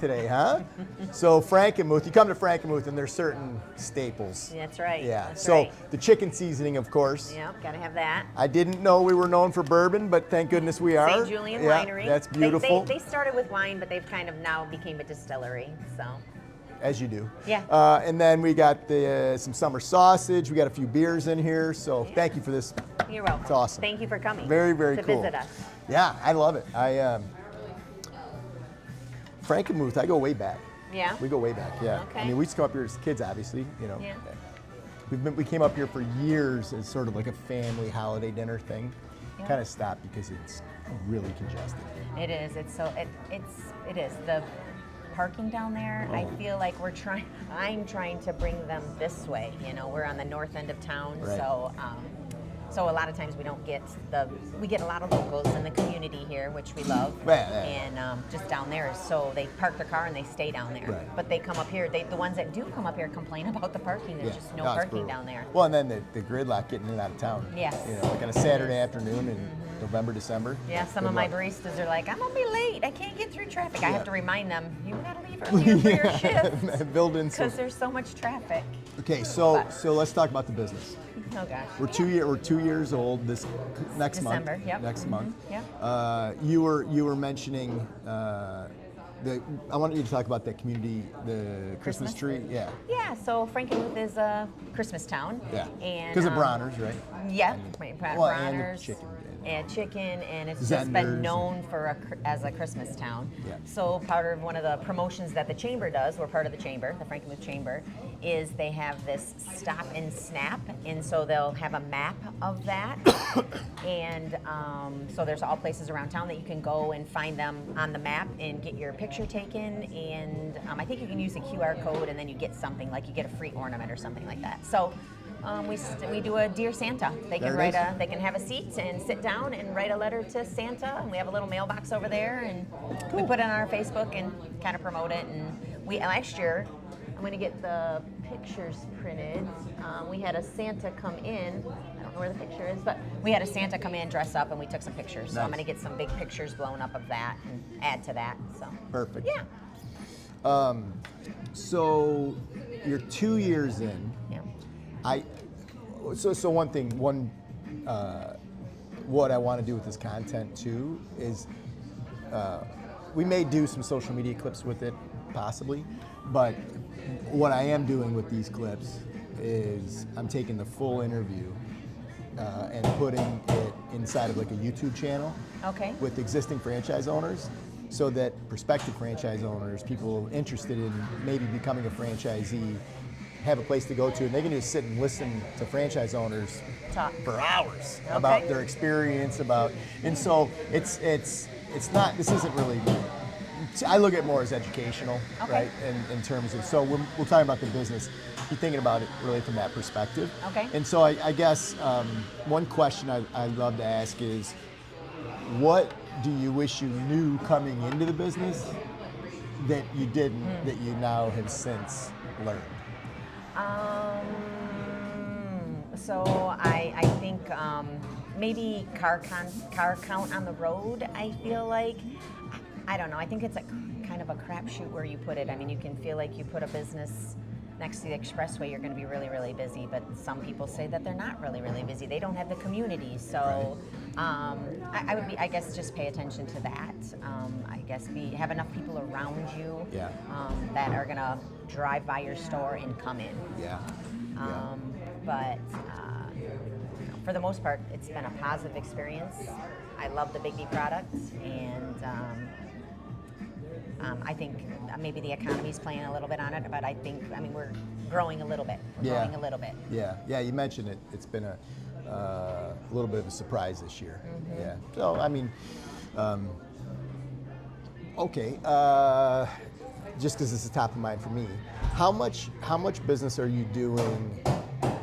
today, huh? So Frankenmuth, you come to Frankenmuth and there's certain staples. That's right. Yeah. That's So right. the chicken seasoning, of course. Yep, gotta have that. I didn't know we were known for bourbon, but thank goodness we are. St. Julian Yeah, Winery. that's beautiful. They started with wine, but they've kind of now became a distillery. So. As you do. Yeah. And then we got some summer sausage. We got a few beers in here. So thank you for this. You're welcome. It's awesome. Thank you for coming. Very, very to cool. visit us. Yeah, I love it. Frankenmuth, I go way back. Yeah. We go way back. Yeah. Okay. I mean, we used to come up here as kids, obviously. You know. Yeah. We came up here for years as sort of like a family holiday dinner thing. Yeah. Kind of stopped because it's really congested. It is. It's so. It is the parking down there. I feel like I'm trying to bring them this way. You know, we're on the north end of town, Right. so a lot of times we don't get we get a lot of locals in the community here, which we love. Yeah. And just down there, so they park their car and they stay down there. Right. But they come up here. The ones that do come up here complain about the parking. There's just no it's parking brutal. down there. Well, and then the gridlock getting in and out of town. Yes. You know, like on a Saturday afternoon in November, December. Yeah, some Good of my luck. baristas are like, I'm gonna be late. I can't get through traffic. I Yeah. have to remind them, you gotta leave earlier for your shift. Build in some. Because there's so much traffic. Okay, so let's talk about the business. Oh gosh. We're 2 years old this next December, month. yep. Next month. Yep. You were mentioning I wanted you to talk about that community, the Christmas tree. Yeah. Yeah, so Frankenmuth is a Christmas town. Yeah. And Because of Bronner's, right? Yeah, Well, and the Bronner's. chicken. And it's just Zenders. been known as a Christmas town. Yeah. So part of one of the promotions that the chamber does, we're part of the chamber, the Frankenmuth Chamber, is they have this stop and snap, and so they'll have a map of that, and so there's all places around town that you can go and find them on the map and get your picture taken, and I think you can use a QR code and then you get something, like you get a free ornament or something like that. So. We do a Dear Santa. They can they can have a seat and sit down and write a letter to Santa, and we have a little mailbox over there, and we put it on our Facebook and kind of promote it. And last year, I'm going to get the pictures printed. We had a Santa come in. I don't know where the picture is, but we had a Santa come in, dress up, and we took some pictures. So I'm going to get some big pictures blown up of that and add to that. So Perfect. yeah. So you're 2 years in. Yeah. So one thing, what I want to do with this content too is, we may do some social media clips with it, possibly, but what I am doing with these clips is I'm taking the full interview and putting it inside of like a YouTube channel Okay. with existing franchise owners, so that prospective franchise owners, people interested in maybe becoming a franchisee, have a place to go to, and they can just sit and listen to franchise owners Talk. for hours about their experience, and so it's not, this isn't really, I look at it more as educational, right? In terms of, so when we're talking about the business, you're thinking about it really from that perspective. Okay. And so I guess one question I'd love to ask is, what do you wish you knew coming into the business that you didn't, that you now have since learned? So I think maybe car count on the road. I feel like, I don't know. I think it's a kind of a crapshoot where you put it. I mean, you can feel like you put a business next to the expressway, you're going to be really, really busy. But some people say that they're not really, really busy. They don't have the community. So I would be, I guess, just pay attention to that. I guess have enough people around you that are going to drive by your store and come in. But for the most part, it's been a positive experience. I love the BIGGBY product, and I think maybe the economy's playing a little bit on it, but I think, we're growing a little bit. We're growing a little bit. Yeah, you mentioned it. It's been a little bit of a surprise this year. Mm-hmm. Yeah. So, okay. Just because this is top of mind for me, how much business are you doing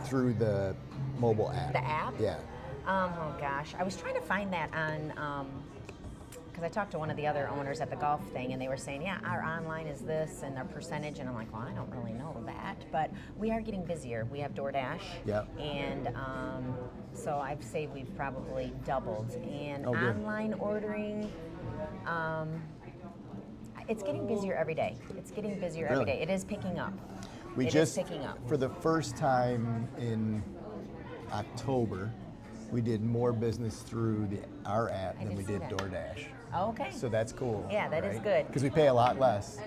through the mobile app? The app? Yeah. Oh gosh, I was trying to find that on, because I talked to one of the other owners at the golf thing, and they were saying, yeah, our online is this and our percentage, and I'm like, well, I don't really know that, but we are getting busier. We have DoorDash, and so I'd say we've probably doubled. And online ordering, It's getting busier every day. It's getting busier every Really? day. It is picking up. We It just, is picking up. for the first time in October, we did more business through our app than did we see did that. DoorDash. Oh, okay. So that's cool. Yeah, that is good. Because we pay a lot less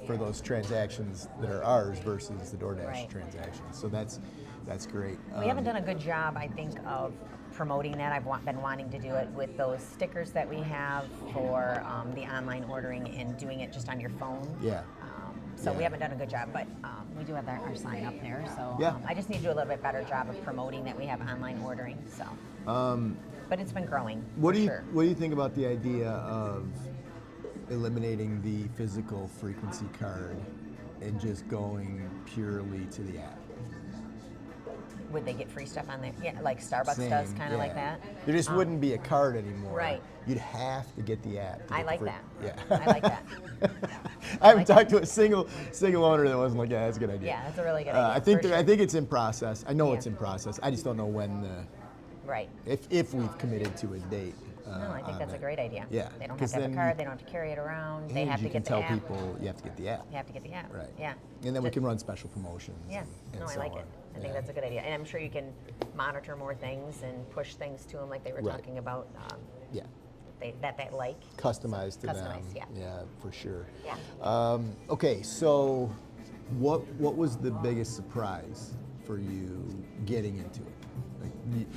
for those transactions that are ours versus the DoorDash Right. transactions. So that's great. We haven't done a good job, I think, of promoting that. I've been wanting to do it with those stickers that we have for the online ordering and doing it just on your phone. Yeah. So we Yeah. haven't done a good job, but we do have our sign up there. So Yeah. I just need to do a little bit better job of promoting that we have online ordering. So, but it's been growing. What for do you sure. What do you think about the idea of eliminating the physical frequency card and just going purely to the app? Would they get free stuff on there? Yeah, like Starbucks Same, does, kind of like yeah. that. There just wouldn't be a card anymore. Right. You'd have to get the app. I like that. Yeah. I like that. I haven't talked to a single owner that wasn't like, yeah, that's a good idea. Yeah, that's a really good idea. I think for sure. I think it's in process. I know Yeah. it's in process. I just don't know when Right. if we've committed to a date. No, I think on that's a that. great idea. Yeah, They don't have 'cause to have a then card. They don't have to carry it around. They And have you to can get tell the app. people you have to get the app. They have to get the app. Right. Yeah. And then we Ju- can run special promotions. Yeah. and No, I so like on. it. I think Yeah. that's a good idea. And I'm sure you can monitor more things and push things to them like they were Right. talking about. Yeah. That they like. Customized to them. Customized, yeah. Yeah, for sure. Yeah. Okay, so what was the biggest surprise for you getting into it?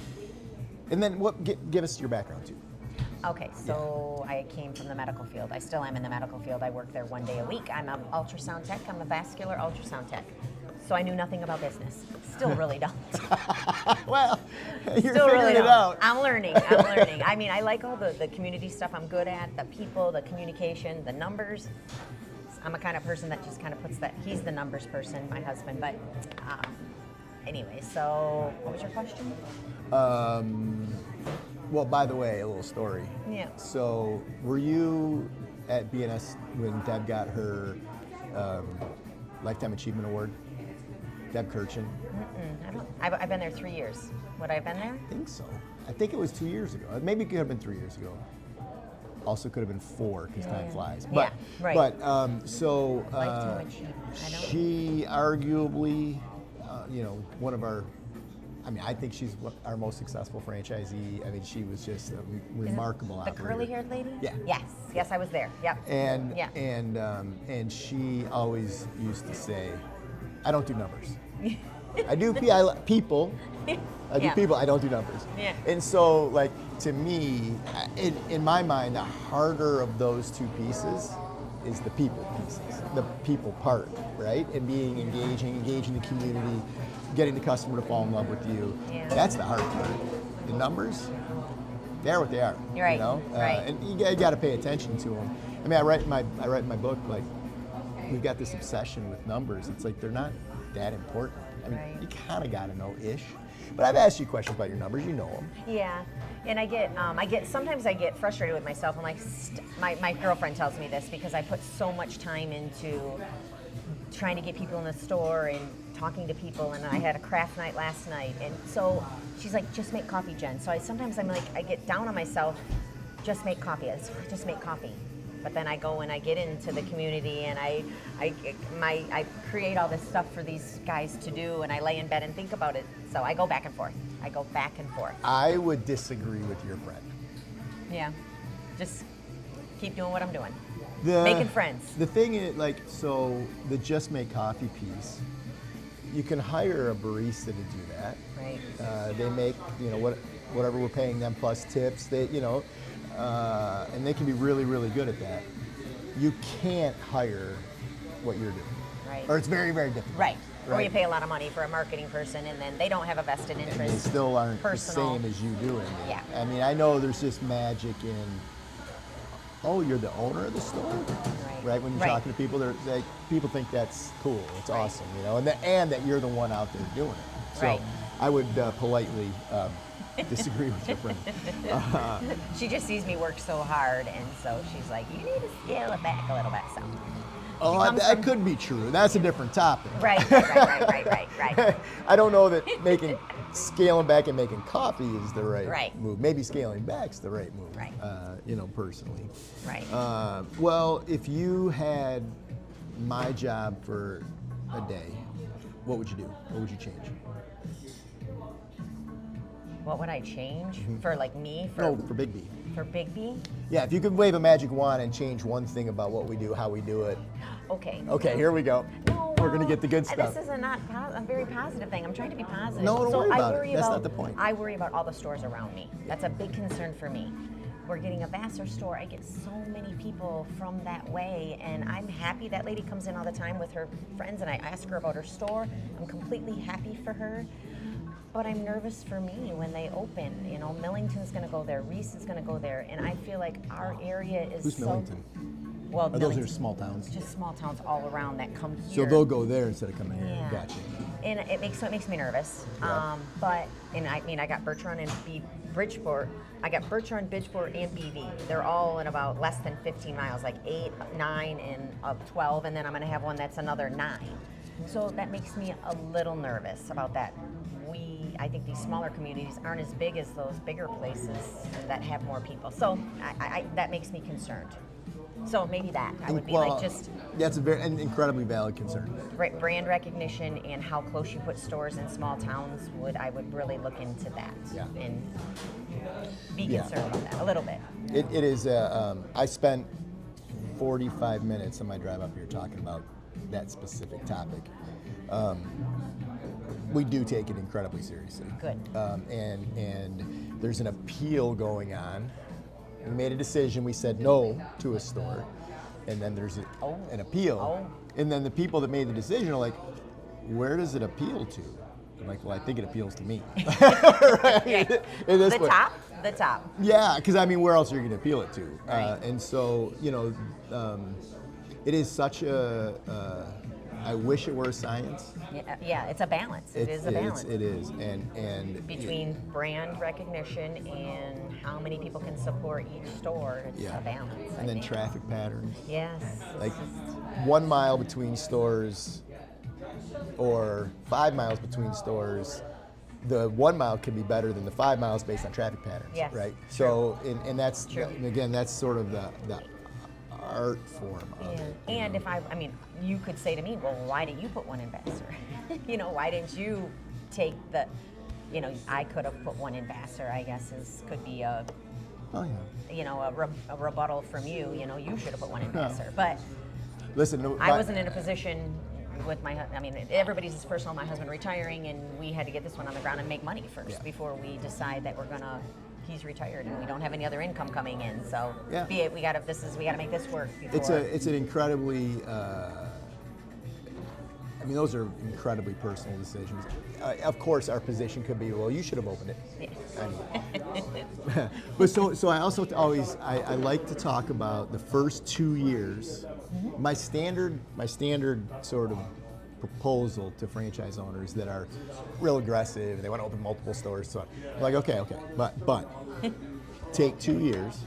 And then give us your background too. Okay, so I came from the medical field. I still am in the medical field. I work there 1 day a week. I'm an ultrasound tech. I'm a vascular ultrasound tech. So I knew nothing about business. Still really don't. Well, you're Still figuring really it don't. out. I'm learning. I'm learning. I mean, I like all the community stuff I'm good at, the people, the communication, the numbers. I'm a kind of person that just kind of puts that, he's the numbers person, my husband. But anyway, so what was your question? Well, by the way, a little story. Yeah. So, were you at BNS when Deb got her Lifetime Achievement Award? Deb Kirchen? I've been there 3 years. Would I have been there? I think so. I think it was 2 years ago. Maybe it could have been 3 years ago. Also could have been 4 because time flies. But, Yeah, right. But so Lifetime Achievement. I don't. she arguably, one of our. I mean, I think she's our most successful franchisee. I mean, she was just a remarkable The operator. curly-haired lady? Yeah. Yes, I was there. Yep. And Yeah. and she always used to say, "I don't do numbers. I do people. I do Yeah. people. I don't do numbers." Yeah. And so, like to me, in my mind, the harder of those two pieces is the people pieces, the people part, right? And being engaging the community, getting the customer to fall in love with you. Yeah. That's the hard part. The numbers, they're what they are. You're right, You know? right. And you got to pay attention to them. I mean, I write in my book, like, we've got this obsession with numbers. It's like they're not that important. I mean, Right. you kind of got to know ish. But I've asked you questions about your numbers. You know them. Yeah, and I get sometimes I get frustrated with myself. I'm like, my girlfriend tells me this because I put so much time into trying to get people in the store and talking to people, and I had a craft night last night, and so she's like, just make coffee, Jen. So sometimes I'm like, I get down on myself, just make coffee. Just make coffee. But then I go and I get into the community and I create all this stuff for these guys to do, and I lay in bed and think about it. So I go back and forth. I would disagree with your friend. Yeah, just keep doing what I'm doing. The- Making friends. The thing is, like, so the just make coffee piece, you can hire a barista to do that. Right. They make, whatever we're paying them plus tips. They, and they can be really, really good at that. You can't hire what you're doing. Right. Or it's very, very difficult. Right. Or Right. you pay a lot of money for a marketing person, and then they don't have a vested And they interest. still aren't personal. the same as you doing it. Yeah. I mean, I know there's just magic in, oh, you're the owner of the store? Right? When you're Right. talking to people, people think that's cool. It's Right. awesome, and that you're the one out there doing it. So Right. I would politely disagree with your friend. She just sees me work so hard, and so she's like, you need to scale it back a little bit. So. Oh, comes that from- could be true. That's a different topic. Right. I don't know that making scaling back and making coffee is the right, Right. move. Maybe scaling back's the right move. Right. Personally. Right. Well, if you had my job for a day, what would you do? What would you change? What would I change for like me? No, for Big B. For Big B? Yeah, if you could wave a magic wand and change one thing about what we do, how we do it. Okay. Okay, here we go. No, We're gonna get the good stuff. This is a very positive thing. I'm trying to be positive. No, don't so worry I about it. worry That's about, not the point. I worry about all the stores around me. That's a big concern for me. We're getting a Vassar store. I get so many people from that way, and I'm happy. That lady comes in all the time with her friends, and I ask her about her store. I'm completely happy for her. But I'm nervous for me when they open. You know, Millington's going to go there, Reese is going to go there, and I feel like our area is Who's so. Millington? Well, Those Millington, are small towns. just small towns all around that come So here. they'll go there instead of coming here. Yeah. Gotcha. And it makes me nervous. Yeah. I got Bertrand and Bridgeport. I got Bertrand, Bridgeport, and BV. They're all in about less than 15 miles, like 8, 9, and 12, and then I'm going to have one that's another 9. So that makes me a little nervous about that. I think these smaller communities aren't as big as those bigger places that have more people. So that makes me concerned. So maybe that I would be like just That's an incredibly valid concern. brand recognition and how close you put stores in small towns. I would really look into that and be concerned about that a little bit. It is. I spent 45 minutes on my drive up here talking about that specific topic. We do take it incredibly seriously. Good. And there's an appeal going on. We made a decision. We said no to a store, and then there's an appeal. And then the people that made the decision are like, "Where does it appeal to?" I'm like, "Well, I think it appeals to me." Right? The top. Yeah, because I mean, where else are you going to appeal it to? Right. And so, it is such a. I wish it were a science. Yeah, it's a balance. It is a balance. It is, and between brand recognition and how many people can support each store, it's a balance. And then traffic patterns. Yes. Like 1 mile between stores, or 5 miles between stores. The 1 mile can be better than the 5 miles based on traffic patterns. Yes. Right. So, and that's True. again, that's sort of the art form of it. And if I mean, you could say to me, well, why didn't you put one in Vassar? Why didn't you take the, I could have put one in Vassar, I guess could be a, a rebuttal from you. You should have put one in Vassar. But listen, I wasn't in a position with everybody's is personal. My husband retiring, and we had to get this one on the ground and make money first before we decide that he's retired and we don't have any other income coming in. So we got to make this work. It's an incredibly. Those are incredibly personal decisions. Of course, our position could be, well, you should have opened it. Yeah. But so I also always I like to talk about the first 2 years. Mm-hmm. My standard sort of proposal to franchise owners that are real aggressive, they want to open multiple stores. So I'm like, okay, but take 2 years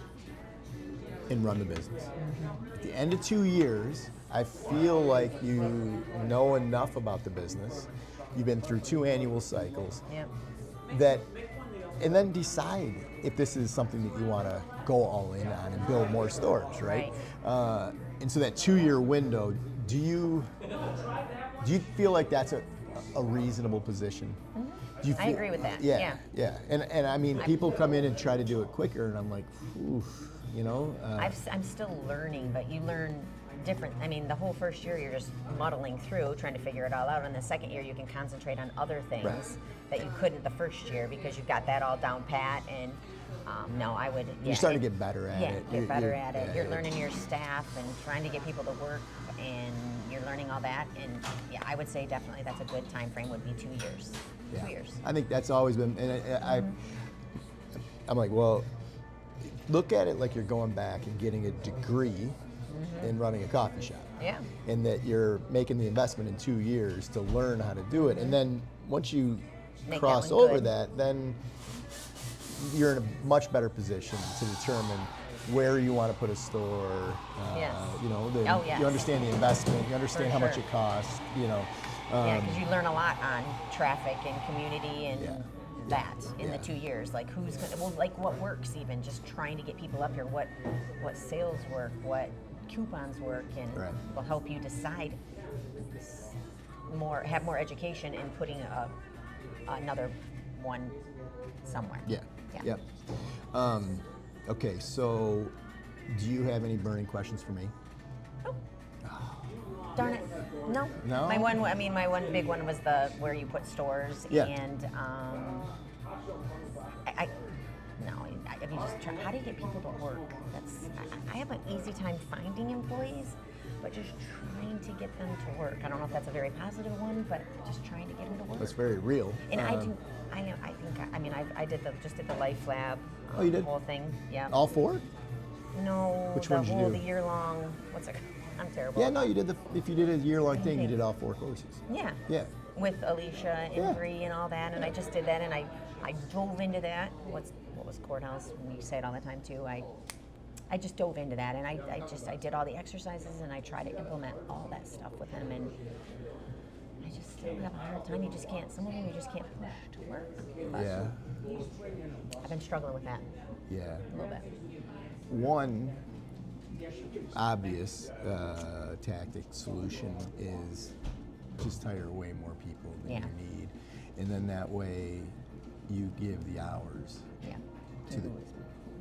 and run the business. Mm-hmm. At the end of 2 years, I feel like you know enough about the business. You've been through 2 annual cycles. Yep. And then decide if this is something that you want to go all in on and build more stores, right? And so that 2-year window, do you feel like that's a reasonable position? Mm-hmm. I agree with that. Yeah. And I mean, people come in and try to do it quicker, and I'm like, oof, I'm still learning, but you learn different. The whole first year you're just muddling through, trying to figure it all out. And the second year you can concentrate on other things that you couldn't the first year because you've got that all down pat. And I would. You're starting to get better at it. Get better at it. You're learning your staff and trying to get people to work, and you're learning all that. And I would say definitely that's a good time frame. Would be 2 years. Yeah. 2 years. I think that's always been, and I'm like, well, look at it like you're going back and getting a degree in running a coffee shop. Yeah. And that you're making the investment in 2 years to learn how to do it. And then once you cross over that, then you're in a much better position to determine where you want to put a store. Yes. You understand the investment, you understand how much it costs, Yeah, because you learn a lot on traffic and community and Yeah. that in Yeah. the 2 years. Like who's gonna, well, like what works even, just trying to get people up here, what sales work, what coupons work, and Right. will help you decide have more education in putting another one somewhere. Yeah. Yeah. Yep. Okay, so do you have any burning questions for me? Darn it. No. No? My one big one was the where you put stores Yeah. and I mean, just try, how do you get people to work? I have an easy time finding employees, but just trying to get them to work. I don't know if that's a very positive one, but just trying to get them to work. That's very real. And I did the Life Lab. Oh, you did? The whole thing. Yeah. All 4? No. Which the one did you whole do? the year long. What's it? I'm terrible. Yeah, no, you did if you did a year-long thing, you Okay. did all 4 courses. Yeah. Yeah. With Alicia and Yeah. Bree and all that, and I just did that, and I dove into that. What was courthouse? We say it all the time too. I just dove into that, and I did all the exercises, and I try to implement all that stuff with them, and I just still have a hard time. You just can't. Some of them you just can't push to work. But Yeah. I've been struggling with that Yeah. a little bit. One obvious tactic solution is just hire way more people than Yeah. you need, and then that way you give the hours Yeah. to the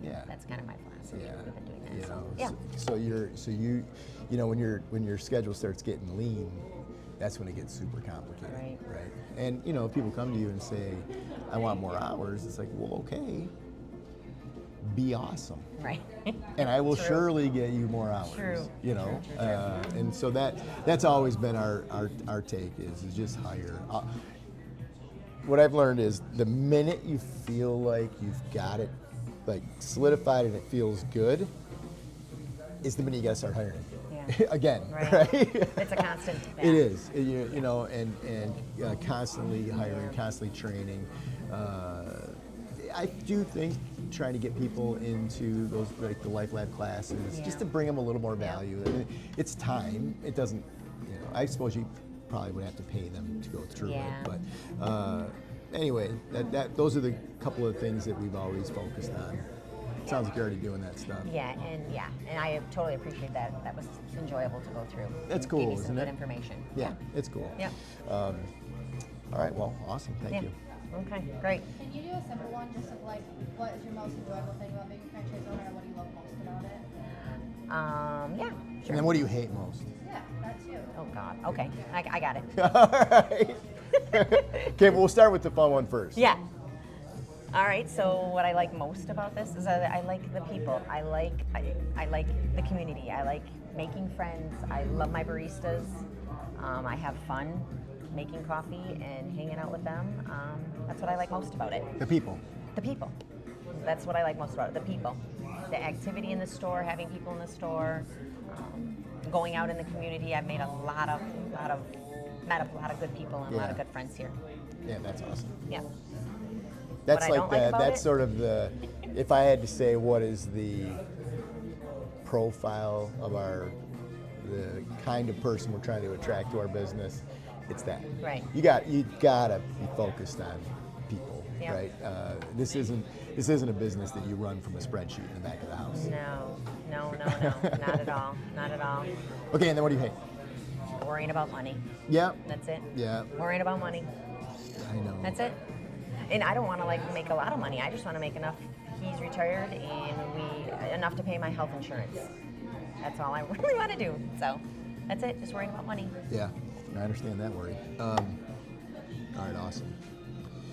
yeah. That's kind of my philosophy. Yeah, We've been doing that. you So, know, yeah. so you know when your schedule starts getting lean, that's when it gets super complicated, Right. And you know, if people come to you and say, "I want more hours," it's like, well, okay, be awesome, Right. and I will True. surely get you more hours. True. You know, True. and so that's always been our take is just hire. What I've learned is the minute you feel like you've got it like solidified and it feels good is the minute you gotta start hiring. Yeah. Again, Right. right? It's a constant. It is, you know, and constantly hiring, constantly training. I do think trying to get people into those like the Life Lab classes Yeah. just to bring them a little more Yeah. value. I mean, it's time. It doesn't, you know. I suppose you probably would have to pay them to go through Yeah. it, but anyway, those are the couple of things that we've always focused on. Sounds like you're already doing that stuff. Yeah, and I totally appreciate that. That was enjoyable to go through. That's And cool, gave me isn't some it? good information. Yeah, it's cool. Yeah. All right, well, awesome. Thank Yeah. you. Okay, great. Can you do a simple one, just of like, what is your most enjoyable thing about being a franchise owner, and what do you love most about it? Yeah, And sure. then what do you hate most? Yeah, that too. Oh God. Okay, I got it. All right. Okay, well, we'll start with the fun one first. Yeah. All right. So what I like most about this is I like the people. I like the community. I like making friends. I love my baristas. I have fun making coffee and hanging out with them. That's what I like most about it. The people. The people. That's what I like most about it. The people. The activity in the store, having people in the store, going out in the community. I've made met a lot of good people and a lot Yeah. of good friends here. Yeah, that's awesome. Yeah. That's I like don't like the, about that's it- sort of the, if I had to say what is the profile of the kind of person we're trying to attract to our business, it's that. Right. You gotta be focused on people, Yeah. right? This isn't a business that you run from a spreadsheet in the back of the house. No, not at all, not at all. Okay, and then what do you hate? Worrying about money. Yeah. That's it. Yeah. Worrying about money. I know. That's it. And I don't want to make a lot of money. I just want to make enough. He's retired, and enough to pay my health insurance. That's all I really want to do. So, that's it. Just worrying about money. Yeah, I understand that worry. All right, awesome.